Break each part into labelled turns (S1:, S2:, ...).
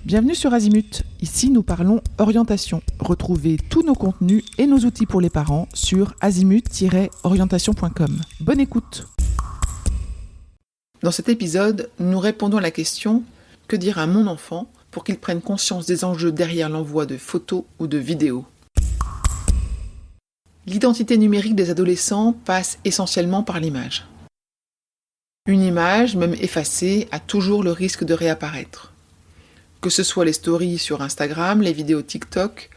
S1: Bienvenue sur Azimut. Ici, nous parlons orientation. Retrouvez tous nos contenus et nos outils pour les parents sur azimut-orientation.com. Bonne écoute. Dans cet épisode, nous répondons à la question « Que dire à mon enfant pour qu'il prenne conscience des enjeux derrière l'envoi de photos ou de vidéos ?» L'identité numérique des adolescents passe essentiellement par l'image. Une image, même effacée, a toujours le risque de réapparaître. Que ce soit les stories sur Instagram, les vidéos TikTok,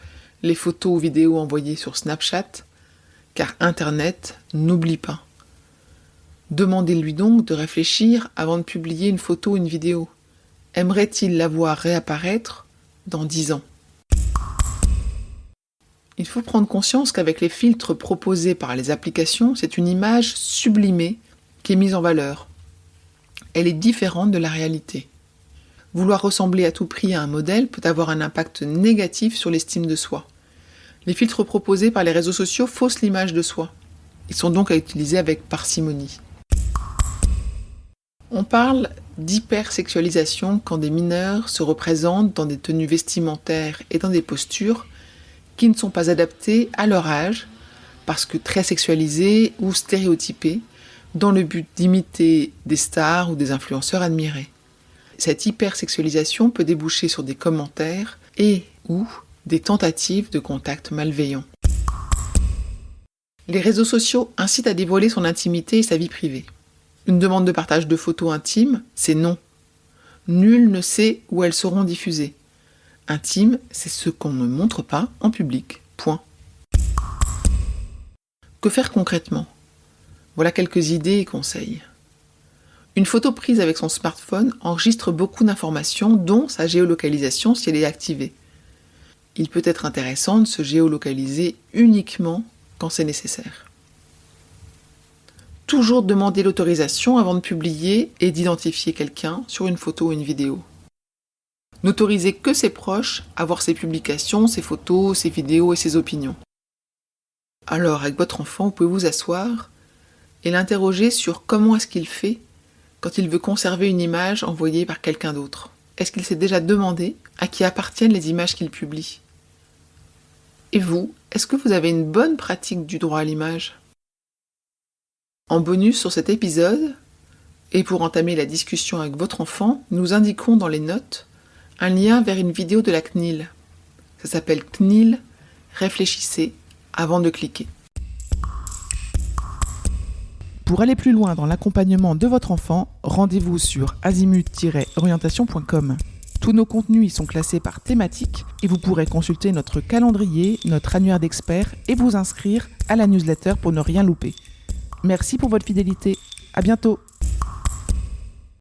S1: les photos ou vidéos envoyées sur Snapchat, car Internet n'oublie pas. Demandez-lui donc de réfléchir avant de publier une photo ou une vidéo. Aimerait-il la voir réapparaître dans 10 ans ? Il faut prendre conscience qu'avec les filtres proposés par les applications, c'est une image sublimée qui est mise en valeur. Elle est différente de la réalité. Vouloir ressembler à tout prix à un modèle peut avoir un impact négatif sur l'estime de soi. Les filtres proposés par les réseaux sociaux faussent l'image de soi. Ils sont donc à utiliser avec parcimonie. On parle d'hypersexualisation quand des mineurs se représentent dans des tenues vestimentaires et dans des postures qui ne sont pas adaptées à leur âge, parce que très sexualisées ou stéréotypées, dans le but d'imiter des stars ou des influenceurs admirés. Cette hypersexualisation peut déboucher sur des commentaires et ou des tentatives de contact malveillants. Les réseaux sociaux incitent à dévoiler son intimité et sa vie privée. Une demande de partage de photos intimes, c'est non. Nul ne sait où elles seront diffusées. Intime, c'est ce qu'on ne montre pas en public. Point. Que faire concrètement ? Voilà quelques idées et conseils. Une photo prise avec son smartphone enregistre beaucoup d'informations, dont sa géolocalisation si elle est activée. Il peut être intéressant de se géolocaliser uniquement quand c'est nécessaire. Toujours demander l'autorisation avant de publier et d'identifier quelqu'un sur une photo ou une vidéo. N'autoriser que ses proches à voir ses publications, ses photos, ses vidéos et ses opinions. Alors, avec votre enfant, vous pouvez vous asseoir et l'interroger sur comment est-ce qu'il fait quand il veut conserver une image envoyée par quelqu'un d'autre. Est-ce qu'il s'est déjà demandé à qui appartiennent les images qu'il publie ? Et vous, est-ce que vous avez une bonne pratique du droit à l'image ? En bonus sur cet épisode, et pour entamer la discussion avec votre enfant, nous indiquons dans les notes un lien vers une vidéo de la CNIL. Ça s'appelle CNIL, réfléchissez avant de cliquer. Pour aller plus loin dans l'accompagnement de votre enfant, rendez-vous sur azimut-orientation.com. Tous nos contenus y sont classés par thématique et vous pourrez consulter notre calendrier, notre annuaire d'experts et vous inscrire à la newsletter pour ne rien louper. Merci pour votre fidélité. À bientôt.